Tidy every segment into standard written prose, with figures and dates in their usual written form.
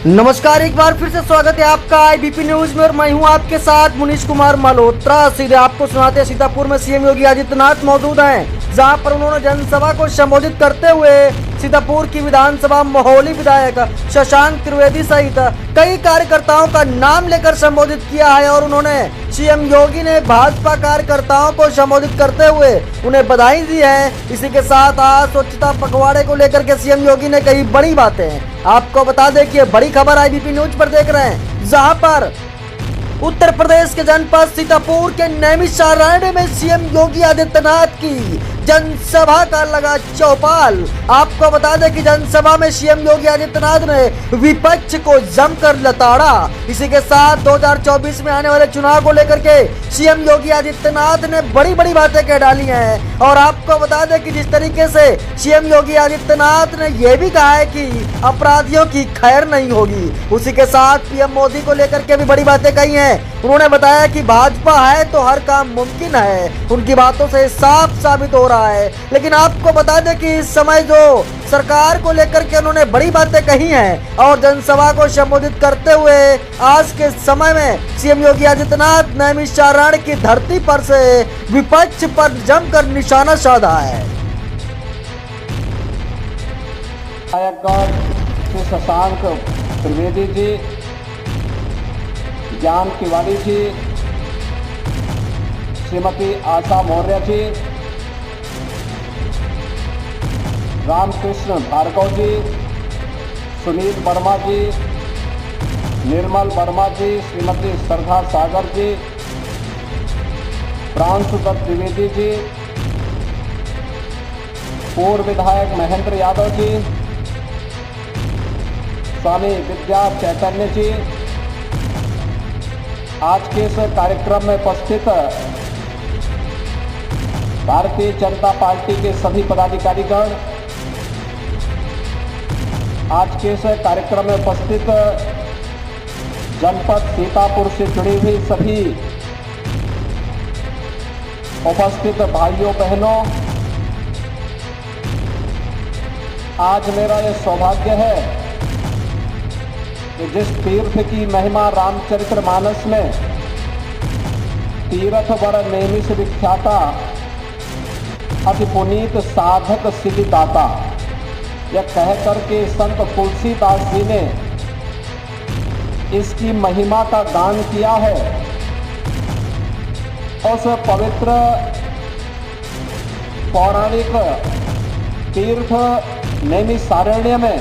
नमस्कार, एक बार फिर से स्वागत है आपका आईबीपी न्यूज में और मैं हूं आपके साथ मुनीश कुमार मल्होत्रा। सीधे आपको सुनाते हैं, सीतापुर में सीएम योगी आदित्यनाथ मौजूद हैं, जहां पर उन्होंने जनसभा को संबोधित करते हुए सीतापुर की विधानसभा महोली विधायक शशांक त्रिवेदी सहित कई कार्यकर्ताओं का नाम लेकर संबोधित किया है। और उन्होंने सीएम योगी ने भाजपा कार्यकर्ताओं को संबोधित करते हुए उन्हें बधाई दी है। इसी के साथ आज स्वच्छता पखवाड़े को लेकर के सीएम योगी ने कही बड़ी बातें। आपको बता दें कि बड़ी खबर आईबीपी न्यूज पर देख रहे हैं, जहां पर उत्तर प्रदेश के जनपद सीतापुर के नैमिषारण्य में सीएम योगी आदित्यनाथ की जनसभा का लगा चौपाल। आपको बता दें कि जनसभा में सीएम योगी आदित्यनाथ ने विपक्ष को जमकर लताड़ा। इसी के साथ 2024 में आने वाले चुनाव को लेकर के सीएम योगी आदित्यनाथ ने बड़ी बड़ी बातें कह डाली हैं। और आपको बता दें कि जिस तरीके से सीएम योगी आदित्यनाथ ने यह भी कहा है कि अपराधियों की खैर नहीं होगी, उसी के साथ पीएम मोदी को लेकर के भी बड़ी बातें कही हैं। उन्होंने बताया कि भाजपा है तो हर काम मुमकिन है, उनकी बातों से साफ साबित हो रहा है। लेकिन आपको बता दें कि इस समय जो सरकार को लेकर के उन्होंने बड़ी बातें कही हैं और जनसभा को संबोधित करते हुए आज के समय में सीएम योगी आदित्यनाथ नैमिषारण्य की धरती पर से विपक्ष पर जमकर निशाना साधा है। श्री शशांक त्रिवेदी जी, ज्ञान तिवारी जी, श्रीमती आशा मौर्य जी, रामकृष्ण भार्गव जी, सुनील वर्मा जी, निर्मल वर्मा जी, श्रीमती श्रद्धा सागर जी, प्रांशुदत्त द्विवेदी जी, पूर्व विधायक महेंद्र यादव जी, स्वामी विद्या चैतन्य जी, आज के इस कार्यक्रम में उपस्थित भारतीय जनता पार्टी के सभी पदाधिकारीगण, आज के इस कार्यक्रम में उपस्थित जनपद सीतापुर से जुड़ी हुई सभी उपस्थित भाइयों बहनों, आज मेरा यह सौभाग्य है कि जिस तीर्थ की महिमा रामचरितमानस में तीर्थ वर नैमिष विख्याता अति पुनीत साधक सिद्धिदाता, यह कह करके संत तुलसीदास जी ने इसकी महिमा का गान किया है। उस पवित्र पौराणिक तीर्थ नैमिषारण्य में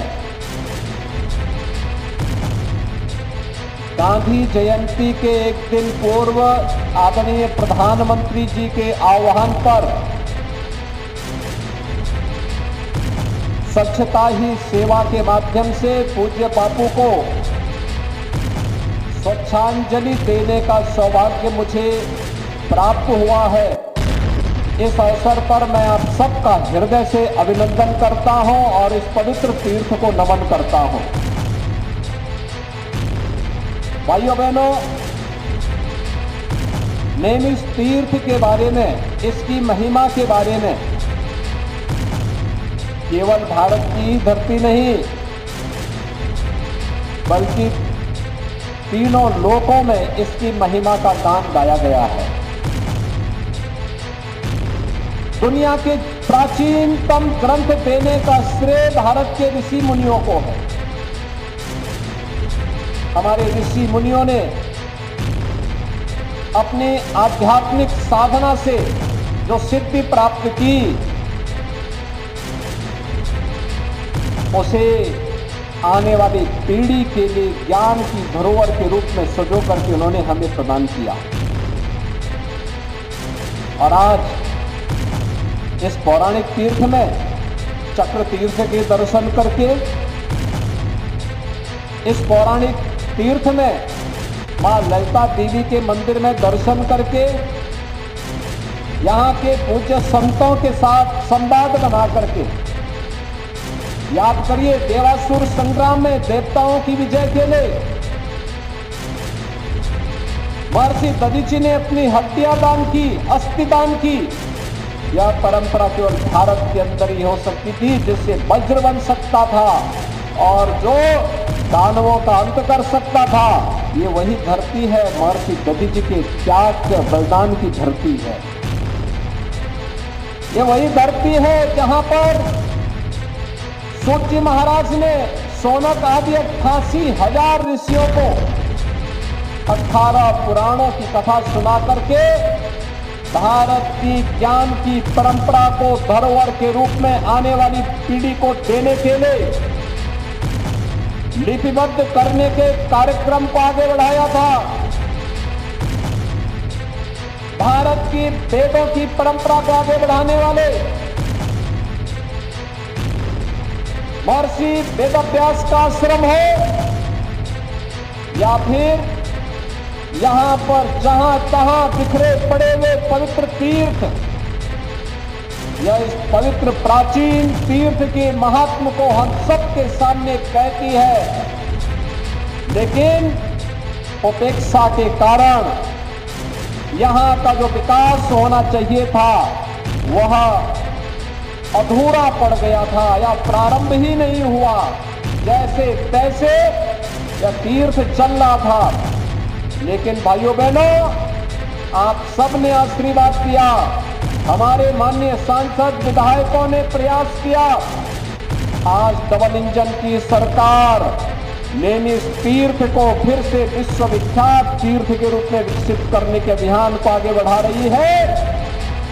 गांधी जयंती के एक दिन पूर्व आदरणीय प्रधानमंत्री जी के आह्वान पर स्वच्छता ही सेवा के माध्यम से पूज्य बापू को स्वच्छांजलि देने का सौभाग्य मुझे प्राप्त हुआ है। इस अवसर पर मैं आप सबका हृदय से अभिनंदन करता हूं और इस पवित्र तीर्थ को नमन करता हूं। भाइयों बहनों, नैमिष तीर्थ के बारे में, इसकी महिमा के बारे में केवल भारत की धरती नहीं बल्कि तीनों लोकों में इसकी महिमा का गान गाया गया है। दुनिया के प्राचीनतम ग्रंथ देने का श्रेय भारत के ऋषि मुनियों को है। हमारे ऋषि मुनियों ने अपनी आध्यात्मिक साधना से जो सिद्धि प्राप्त की, उसे आने वाली पीढ़ी के लिए ज्ञान की धरोहर के रूप में सजो करके उन्होंने हमें प्रदान किया। और आज इस पौराणिक तीर्थ में चक्र तीर्थ के दर्शन करके, इस पौराणिक तीर्थ में मां ललिता देवी के मंदिर में दर्शन करके, यहाँ के पूज्य संतों के साथ संवाद बना करके, याद करिए देवासुर संग्राम में देवताओं की विजय के लिए महर्षि दधीचि ने अपनी हड्डियां दान की, अस्थि दान की। यह परंपरा केवल भारत के अंदर ही हो सकती थी, जिससे वज्र बन सकता था। और जो दानवों का अंत कर सकता था। ये वही धरती है, महर्षि दधि जी के त्याग के बलिदान की धरती है। ये वही धरती है जहां पर सूत जी महाराज ने शौनक आदि 88,000 ऋषियों को 18 पुराणों की कथा सुना करके भारत की ज्ञान की परंपरा को धरोहर के रूप में आने वाली पीढ़ी को देने के लिए लिपिबद्ध करने के कार्यक्रम को आगे बढ़ाया था। भारत की वेदों की परंपरा को आगे बढ़ाने वाले महर्षि वेदव्यास का आश्रम हो या फिर यहां पर जहां तहां बिखरे पड़े हुए पवित्र तीर्थ, यह इस पवित्र प्राचीन तीर्थ के महात्म को हम सबके सामने कहती है, लेकिन उपेक्षा के कारण यहां का जो विकास होना चाहिए था वह अधूरा पड़ गया था या प्रारंभ ही नहीं हुआ। जैसे तैसे यह तीर्थ चल रहा था। लेकिन भाइयों बहनों, आप सबने आशीर्वाद दिया, हमारे माननीय सांसद विधायकों ने प्रयास किया। आज डबल इंजन की सरकार नैनी तीर्थ को फिर से विश्वविख्यात तीर्थ के रूप में विकसित करने के अभियान को आगे बढ़ा रही है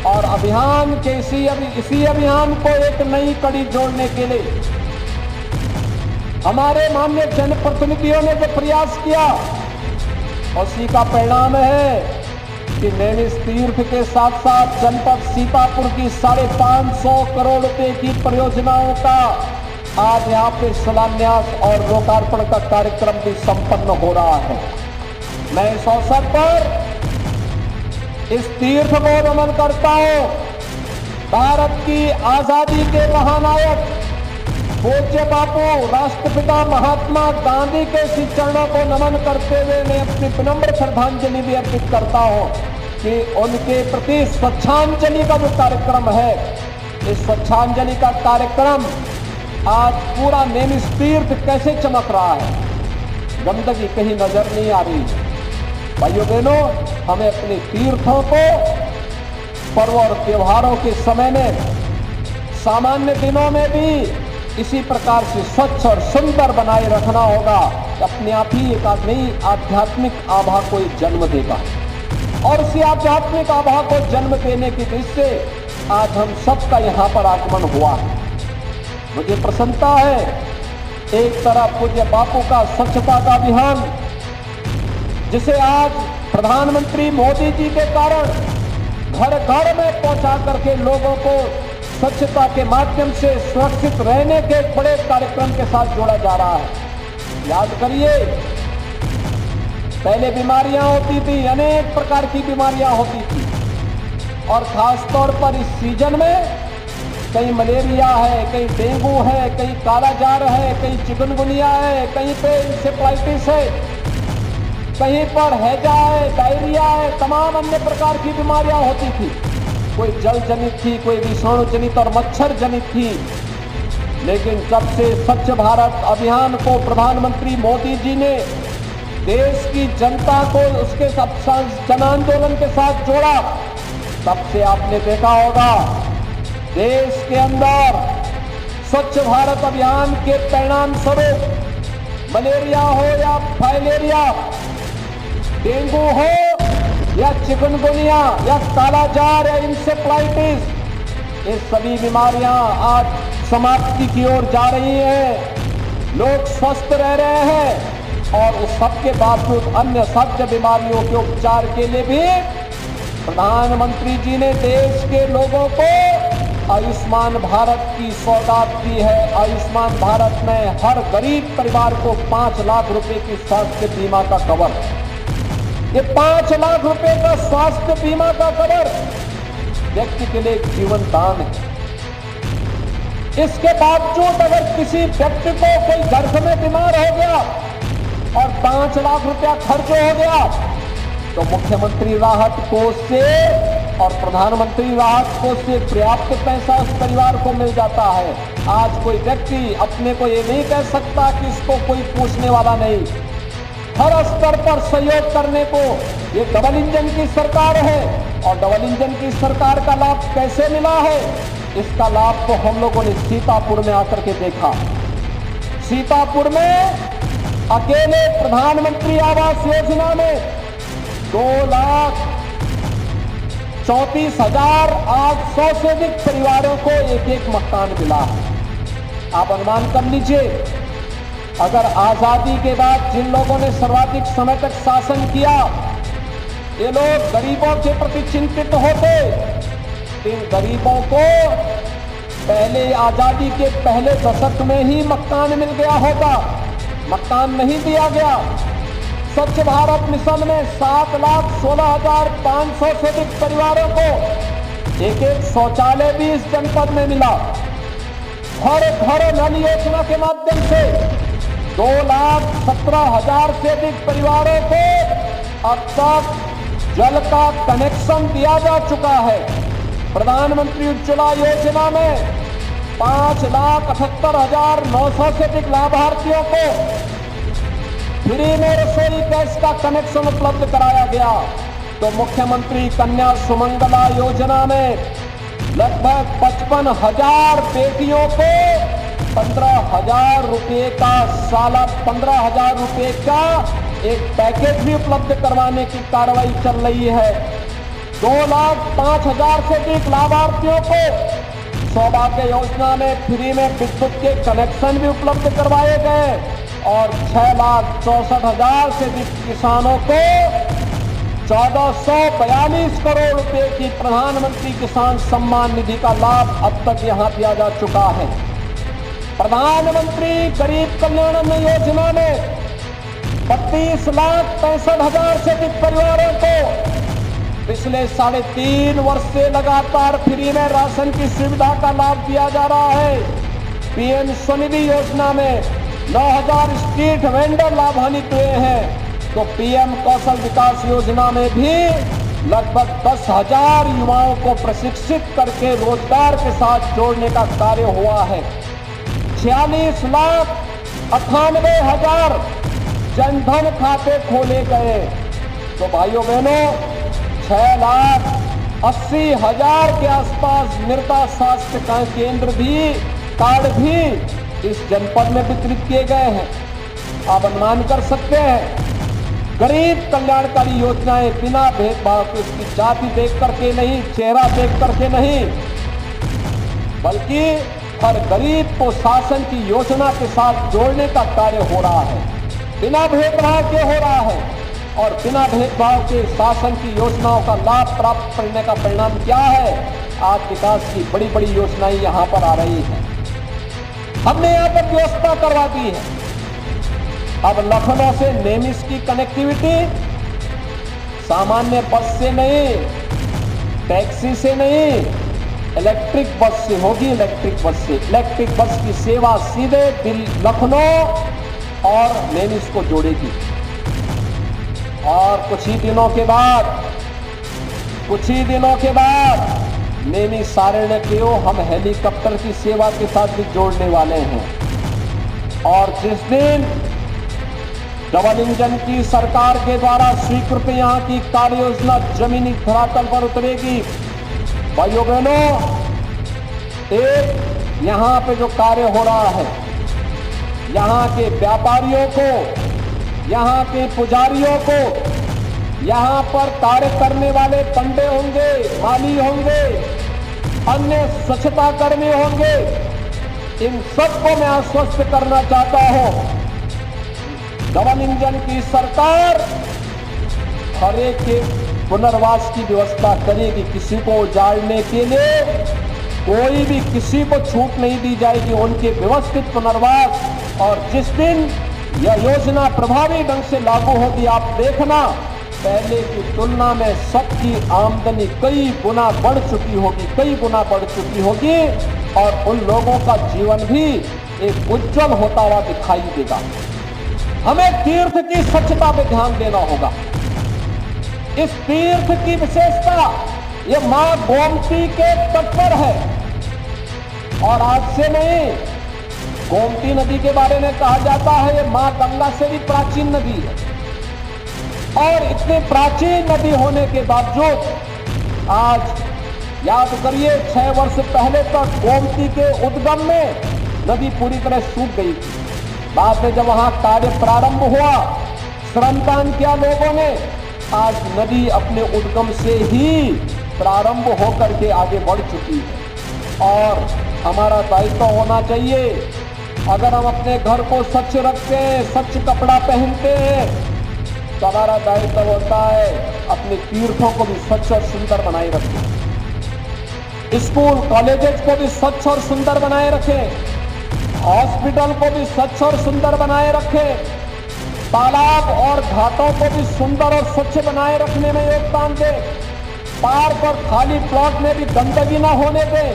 और अभियान के इसी अभियान को एक नई कड़ी जोड़ने के लिए हमारे माननीय जनप्रतिनिधियों ने जो प्रयास किया उसी का परिणाम है कि नैनी तीर्थ के साथ साथ जनपद सीतापुर की 550 करोड़ रुपए की परियोजनाओं का आज यहाँ पे शिलान्यास और लोकार्पण का कार्यक्रम भी संपन्न हो रहा है। मैं इस अवसर पर इस तीर्थ को नमन करता हूँ। भारत की आजादी के महानायक पूज्य बापू राष्ट्रपिता महात्मा गांधी के श्री चरणों को नमन करते हुए मैं अपनी विनम्र श्रद्धांजलि भी अर्पित करता हूं कि उनके प्रति स्वच्छांजलि का जो कार्यक्रम है, इस स्वच्छांजलि का कार्यक्रम आज पूरा नैनी तीर्थ कैसे चमक रहा है, गंदगी कहीं नजर नहीं आ रही। भाइयों बहनों, हमें अपने तीर्थों को पर्व और त्योहारों के समय में, सामान्य दिनों में भी इसी प्रकार से स्वच्छ और सुंदर बनाए रखना होगा। अपने आप ही एक नई आध्यात्मिक आभा को जन्म देगा और उसी आध्यात्मिक आभा को जन्म देने की दृष्टि से आज हम सबका यहाँ पर आगमन हुआ है। मुझे प्रसन्नता है, एक तरफ पूज्य बापू का स्वच्छता का अभियान जिसे आज प्रधानमंत्री मोदी जी के कारण घर घर में पहुंचा करके लोगों को स्वच्छता के माध्यम से सुरक्षित रहने के बड़े कार्यक्रम के साथ जोड़ा जा रहा है। याद करिए, पहले बीमारियां होती थी, अनेक प्रकार की बीमारियां होती थी और खास तौर पर इस सीजन में कहीं मलेरिया है, कहीं डेंगू है, कहीं कालाजार है, कहीं चिकनगुनिया है, कहीं पे इंसेफ्लाइटिस है, कहीं पर हैजा है, डायरिया है, तमाम अन्य प्रकार की बीमारियां होती थी। कोई जल जनित थी, कोई विषाणु जनित और मच्छर जनित थी। लेकिन जब से स्वच्छ भारत अभियान को प्रधानमंत्री मोदी जी ने देश की जनता को उसके जन आंदोलन के साथ जोड़ा, तब से आपने देखा होगा देश के अंदर स्वच्छ भारत अभियान के परिणाम स्वरूप मलेरिया हो या फाइलेरिया, डेंगू हो या चिकनगुनिया या कालाजार या इंसेफ्लाइटिस, ये सभी बीमारियां आज समाप्ति की ओर जा रही हैं। लोग स्वस्थ रह रहे हैं और उस सबके बावजूद अन्य सभी बीमारियों के उपचार के लिए भी प्रधानमंत्री जी ने देश के लोगों को आयुष्मान भारत की सौगात दी है। आयुष्मान भारत में हर गरीब परिवार को 5 लाख रुपए की स्वास्थ्य बीमा का कवर, ये 5 लाख रुपए का स्वास्थ्य बीमा का कवर व्यक्ति के लिए जीवन दान है। इसके बावजूद अगर किसी व्यक्ति को कोई घर में बीमार हो गया और 5 लाख रुपया खर्च हो गया तो मुख्यमंत्री राहत कोष से और प्रधानमंत्री राहत कोष से पर्याप्त पैसा उस परिवार को मिल जाता है। आज कोई व्यक्ति अपने को ये नहीं कह सकता कि इसको कोई पूछने वाला नहीं। हर स्तर पर सहयोग करने को ये डबल इंजन की सरकार है। और डबल इंजन की सरकार का लाभ कैसे मिला है? इसका लाभ तो हम लोगों ने सीतापुर में आकर के देखा। सीतापुर में अकेले प्रधानमंत्री आवास योजना में 2,34,800 से अधिक परिवारों को एक एक मकान मिला है। आप अनुमान कर लीजिए, अगर आजादी के बाद जिन लोगों ने सर्वाधिक समय तक शासन किया, ये लोग गरीबों के प्रति चिंतित होते, इन गरीबों को पहले आजादी के पहले दशक में ही मकान मिल गया होता। मकान नहीं दिया गया। स्वच्छ भारत मिशन में 7,16,500 से अधिक परिवारों को एक एक शौचालय भी इस जनपद में मिला। हर घर नल योजना के माध्यम से 2,17,000 से अधिक परिवारों को अब तक जल का कनेक्शन दिया जा चुका है। प्रधानमंत्री उज्ज्वला योजना में 5,78,900 से अधिक लाभार्थियों को फ्री में रसोई गैस का कनेक्शन उपलब्ध कराया गया। तो मुख्यमंत्री कन्या सुमंगला योजना में लगभग 55,000 बेटियों को 15,000 रुपये का साला 15,000 रुपये का एक पैकेज भी उपलब्ध करवाने की कार्रवाई चल रही है। 2,05,000 से अधिक लाभार्थियों को सौभाग्य योजना में फ्री में विद्युत के कनेक्शन भी उपलब्ध करवाए गए और 6,64,000 से अधिक किसानों को 1,442 करोड़ रुपए की प्रधानमंत्री किसान सम्मान निधि का लाभ अब तक यहां दिया जा चुका है। प्रधानमंत्री गरीब कल्याण अन्न योजना में 32,65,000 से अधिक परिवारों को पिछले 3.5 वर्ष से लगातार फ्री में राशन की सुविधा का लाभ दिया जा रहा है। पीएम स्वनिधि योजना में 9,000 स्ट्रीट वेंडर लाभान्वित हुए हैं। तो पीएम कौशल विकास योजना में भी लगभग 10,000 युवाओं को प्रशिक्षित करके रोजगार के साथ जोड़ने का कार्य हुआ है। 46,98,000 जनधन खाते खोले गए। तो भाइयों बहनों, 6,80,000 के आसपास मृदा स्वास्थ्य का केंद्र भी कार्ड भी इस जनपद में वितरित किए गए हैं। आप अनुमान कर सकते हैं, गरीब कल्याणकारी योजनाएं बिना भेदभाव के उसकी जाति देख करके नहीं, चेहरा देख करके नहीं, बल्कि हर गरीब को शासन की योजना के साथ जोड़ने का कार्य हो रहा है। बिना भेदभाव के हो रहा है और बिना भेदभाव के शासन की योजनाओं का लाभ प्राप्त करने का परिणाम क्या है? आज विकास की बड़ी बड़ी योजनाएं यहां पर आ रही हैं। हमने यहां पर व्यवस्था करवा दी है। अब लखनऊ से नेमिस की कनेक्टिविटी सामान्य बस से नहीं, टैक्सी से नहीं, इलेक्ट्रिक बस से होगी। इलेक्ट्रिक बस की सेवा सीधे लखनऊ और नेमिस को जोड़ेगी। और कुछ ही दिनों के बाद नैनी सारण्य को हम हेलीकॉप्टर की सेवा के साथ भी जोड़ने वाले हैं। और जिस दिन डबल इंजन की सरकार के द्वारा स्वीकृत यहाँ की कार्य योजना जमीनी धरातल पर उतरेगी, भाइयों बहनों, एक यहाँ पे जो कार्य हो रहा है, यहाँ के व्यापारियों को, यहाँ के पुजारियों को, यहाँ पर कार्य करने वाले पंडे होंगे, माली होंगे, अन्य स्वच्छता कर्मी होंगे, इन सबको मैं आश्वस्त करना चाहता हूं, डबल इंजन की सरकार हर एक के पुनर्वास की व्यवस्था करेगी। किसी को उजाड़ने के लिए कोई भी किसी को छूट नहीं दी जाएगी, उनके व्यवस्थित पुनर्वास। और जिस दिन यह योजना प्रभावी ढंग से लागू होगी, आप देखना पहले की तुलना में सबकी आमदनी कई गुना बढ़ चुकी होगी और उन लोगों का जीवन भी एक उज्जवल होता हुआ दिखाई देगा। हमें तीर्थ की स्वच्छता पे ध्यान देना होगा। इस तीर्थ की विशेषता ये मां गोमती के तट पर है और आज से नहीं। गोमती नदी के बारे में कहा जाता है ये मां गंगा से भी प्राचीन नदी है और इतनी प्राचीन नदी होने के बावजूद आज याद करिए 6 वर्ष पहले तक गोमती के उद्गम में नदी पूरी तरह सूख गई थी। बाद में जब वहां कार्य प्रारंभ हुआ, श्रमदान किया लोगों ने, आज नदी अपने उद्गम से ही प्रारंभ होकर के आगे बढ़ चुकी है। और हमारा दायित्व होना चाहिए, अगर हम अपने घर को स्वच्छ रखते हैं, स्वच्छ कपड़ा पहनते हैं, तो हमारा दायित्व होता है अपने तीर्थों को भी स्वच्छ और सुंदर बनाए रखें, स्कूल कॉलेजेस को भी स्वच्छ और सुंदर बनाए रखें, हॉस्पिटल को भी स्वच्छ और सुंदर बनाए रखें, तालाब और घाटों को भी सुंदर और स्वच्छ बनाए रखने में योगदान दें, पार्क और खाली प्लॉट में भी गंदगी न होने दें,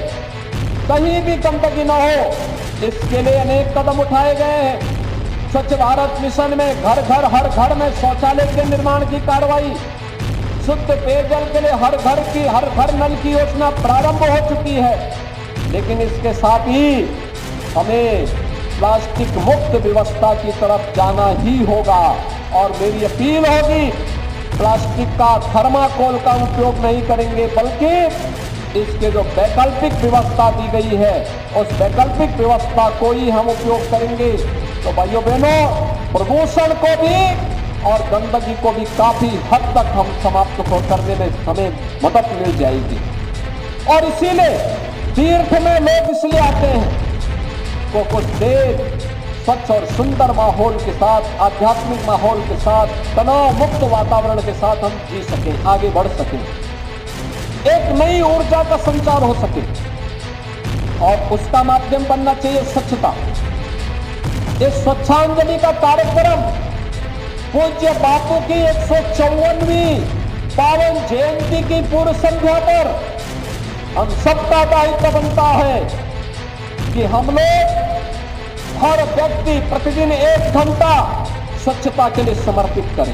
कहीं भी गंदगी न हो। इसके लिए अनेक कदम उठाए गए हैं। स्वच्छ भारत मिशन में घर घर हर घर में शौचालय के निर्माण की कार्रवाई, शुद्ध पेयजल के लिए हर घर नल की योजना प्रारंभ हो चुकी है। लेकिन इसके साथ ही हमें प्लास्टिक मुक्त व्यवस्था की तरफ जाना ही होगा और मेरी अपील होगी, प्लास्टिक का थर्माकोल का उपयोग नहीं करेंगे, बल्कि इसके जो वैकल्पिक व्यवस्था दी गई है उस वैकल्पिक व्यवस्था को ही हम उपयोग करेंगे। तो भाइयों बहनों, प्रदूषण को भी और गंदगी को भी काफी हद तक हम समाप्त करने में हमें मदद मिल जाएगी। और इसीलिए तीर्थ में लोग इसलिए आते हैं को कुछ देर स्वच्छ और सुंदर माहौल के साथ, आध्यात्मिक माहौल के साथ, तनाव मुक्त वातावरण के साथ हम जी सकें, आगे बढ़ सकें, एक नई ऊर्जा का संचार हो सके। और उसका माध्यम बनना चाहिए स्वच्छता। इस स्वच्छांजलि का कार्यक्रम पूज्य बापू की 154वीं पावन जयंती की पूर्व संध्या पर हम सबका दायित्व बनता है कि हम लोग हर व्यक्ति प्रतिदिन 1 घंटा स्वच्छता के लिए समर्पित करें।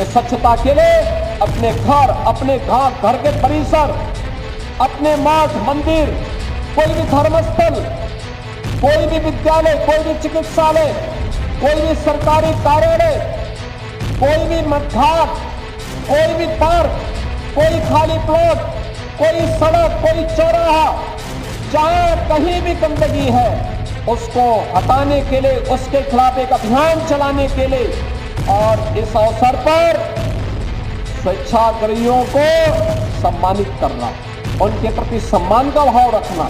इस स्वच्छता के लिए अपने घर, अपने घर के परिसर, अपने मठ मंदिर, कोई भी धर्मस्थल, कोई भी विद्यालय, कोई भी चिकित्सालय, कोई भी सरकारी कार्यालय, कोई भी मठघाट, कोई भी पार्क, कोई खाली प्लॉट, कोई सड़क, कोई चौराहा, जहां कहीं भी गंदगी है उसको हटाने के लिए, उसके खिलाफ एक अभियान चलाने के लिए और इस अवसर पर स्वेच्छाग्रहियों को सम्मानित करना, उनके प्रति सम्मान का भाव रखना।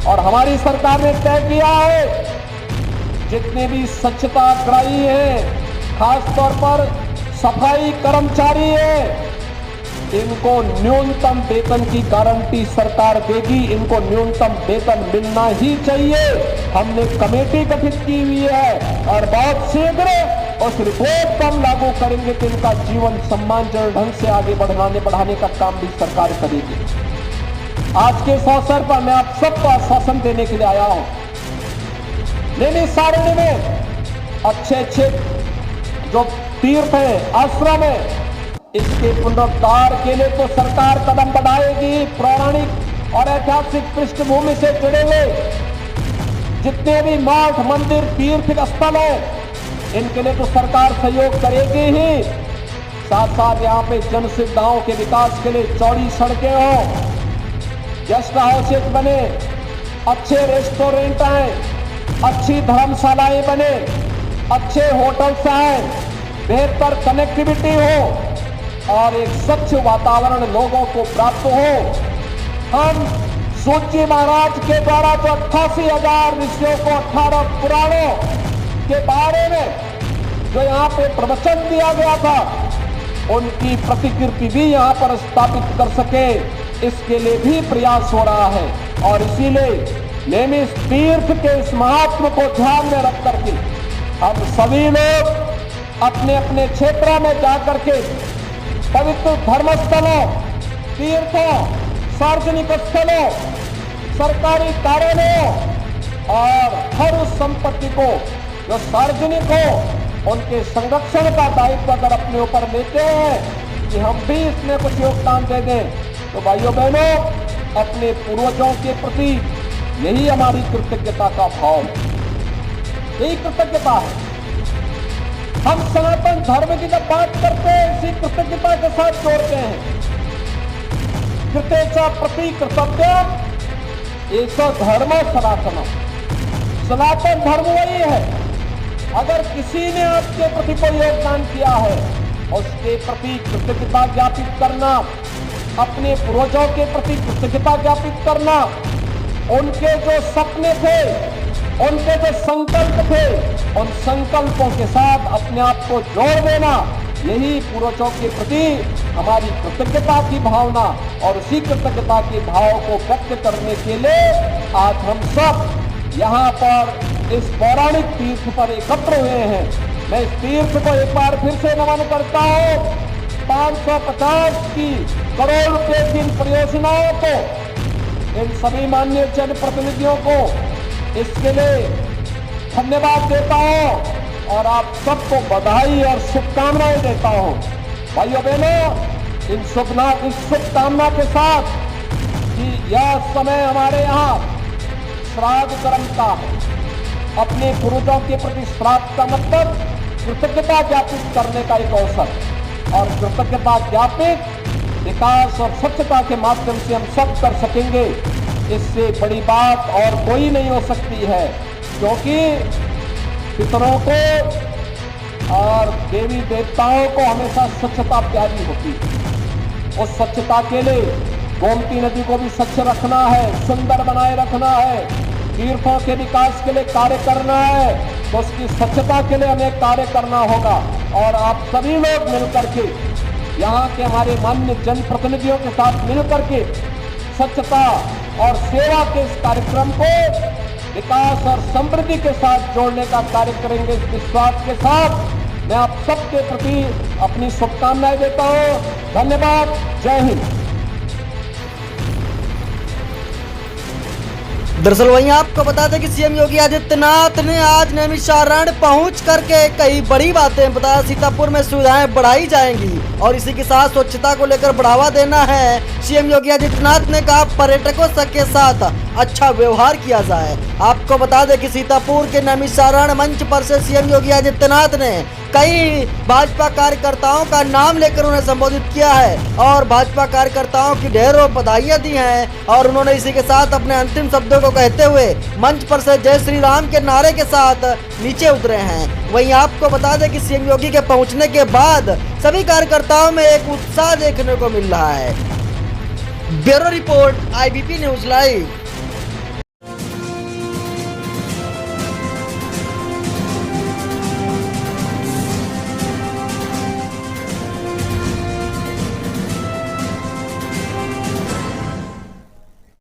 और हमारी सरकार ने तय किया है जितने भी स्वच्छताग्रही हैं, खासतौर पर सफाई कर्मचारी हैं, इनको न्यूनतम वेतन की गारंटी सरकार देगी। इनको न्यूनतम वेतन मिलना ही चाहिए। हमने कमेटी गठित की हुई है और बहुत शीघ्र उस रिपोर्ट पर हम लागू करेंगे कि इनका जीवन सम्मानजनक ढंग से आगे बढ़ाने का काम भी सरकार करेगी। आज के इस अवसर पर मैं आप सबको आश्वासन देने के लिए आया हूं। नैमिषारण्य में अच्छे जो तीर्थ है, आश्रम है, इसके पुनरुद्धार के लिए तो सरकार कदम बढ़ाएगी। पौराणिक और ऐतिहासिक पृष्ठभूमि से जुड़े हुए जितने भी मठ मंदिर तीर्थ स्थल है, इनके लिए तो सरकार सहयोग करेगी ही। साथ साथ यहाँ पे जन सुविधाओं के विकास के लिए चौड़ी सड़कें हो, गेस्ट हाउसेज बने, अच्छे रेस्टोरेंट आए, अच्छी धर्मशालाएं बने, अच्छे होटल्स आए, बेहतर कनेक्टिविटी हो और एक स्वच्छ वातावरण लोगों को प्राप्त हो। हम सूची महाराज के द्वारा जो 88,000 ऋषियों को 18 पुराणों के बारे में जो यहाँ पे प्रवचन दिया गया था, उनकी प्रतिकृति भी यहाँ पर स्थापित कर सके, इसके लिए भी प्रयास हो रहा है। और इसीलिए नैमिष तीर्थ के इस महात्म को ध्यान में रख करके हम सभी लोग अपने अपने क्षेत्रों में जाकर के पवित्र धर्मस्थलों, तीर्थों, सार्वजनिक स्थलों, सरकारी कार्यालयों और हर उस संपत्ति को जो सार्वजनिक हो, उनके संरक्षण का दायित्व अगर अपने ऊपर लेते हैं कि हम भी इसमें कुछ योगदान दे दें, तो भाइयों बहनों, अपने पूर्वजों के प्रति यही हमारी कृतज्ञता का भाव, यही कृतज्ञता है। हम सनातन धर्म की जब बात करते हैं, इसी कृतज्ञता के साथ जोड़ते हैं। कृतेचा प्रति कर्तव्यम एष धर्म सनातनम। सनातन धर्म वही है, अगर किसी ने आपके प्रति कोई योगदान किया है, उसके प्रति कृतज्ञता ज्ञापित करना, अपने पूर्वजों के प्रति कृतज्ञता ज्ञापित करना, उनके जो सपने थे, उनके जो संकल्प थे, उन संकल्पों के साथ अपने आप को जोड़ देना, यही पूर्वजों के प्रति हमारी कृतज्ञता की भावना, और उसी कृतज्ञता के भाव को व्यक्त करने के लिए आज हम सब यहाँ पर इस पौराणिक तीर्थ पर एकत्र हुए हैं। मैं इस तीर्थ को एक बार फिर से नमन करता हूँ। 550 की करोड़ रुपए की इन परियोजनाओं को, इन सभी माननीय जनप्रतिनिधियों को इसके लिए धन्यवाद देता हूँ और आप सबको बधाई और शुभकामनाएं देता हूँ। भाइयों बहनों, इस शुभकामना के साथ कि यह समय हमारे यहाँ श्राद्ध कर्म का है। अपने पूर्वजों के प्रति श्राद्ध का मतलब कृतज्ञता ज्ञापित करने का एक अवसर, और कृतज्ञता ज्ञापित विकास और स्वच्छता के माध्यम से हम सब कर सकेंगे। इससे बड़ी बात और कोई नहीं हो सकती है, क्योंकि पितरों को और देवी देवताओं को हमेशा स्वच्छता प्यारी होती है। उस स्वच्छता के लिए गोमती नदी को भी स्वच्छ रखना है, सुंदर बनाए रखना है, तीर्थों के विकास के लिए कार्य करना है, तो उसकी स्वच्छता के लिए हमें कार्य करना होगा। और आप सभी लोग मिलकर के, यहाँ के हमारे माननीय जनप्रतिनिधियों के साथ मिलकर के स्वच्छता और सेवा के इस कार्यक्रम को विकास और समृद्धि के साथ जोड़ने का कार्य करेंगे। इस विश्वास के साथ मैं आप सबके प्रति अपनी शुभकामनाएं देता हूं। धन्यवाद। जय हिंद। दरअसल वहीं आपको बता दें कि सीएम योगी आदित्यनाथ ने आज नैमिषारण्य पहुंच करके कई बड़ी बातें बताया। सीतापुर में सुविधाएं बढ़ाई जाएंगी और इसी के साथ स्वच्छता को लेकर बढ़ावा देना है। सीएम योगी आदित्यनाथ ने कहा पर्यटकों के साथ अच्छा व्यवहार किया जाए। आपको बता दें कि सीतापुर के नैमिषारण्य मंच पर से सीएम योगी आदित्यनाथ ने कई भाजपा कार्यकर्ताओं का नाम लेकर उन्हें संबोधित किया है और भाजपा कार्यकर्ताओं की ढेरों बधाइयां दी हैं। और उन्होंने इसी के साथ अपने अंतिम शब्दों को कहते हुए मंच पर से जय श्री राम के नारे के साथ नीचे उतरे हैं। वहीं आपको बता दें कि सीएम योगी के पहुंचने के बाद सभी कार्यकर्ताओं में एक उत्साह देखने को मिल रहा है। Bureau report IBP news live.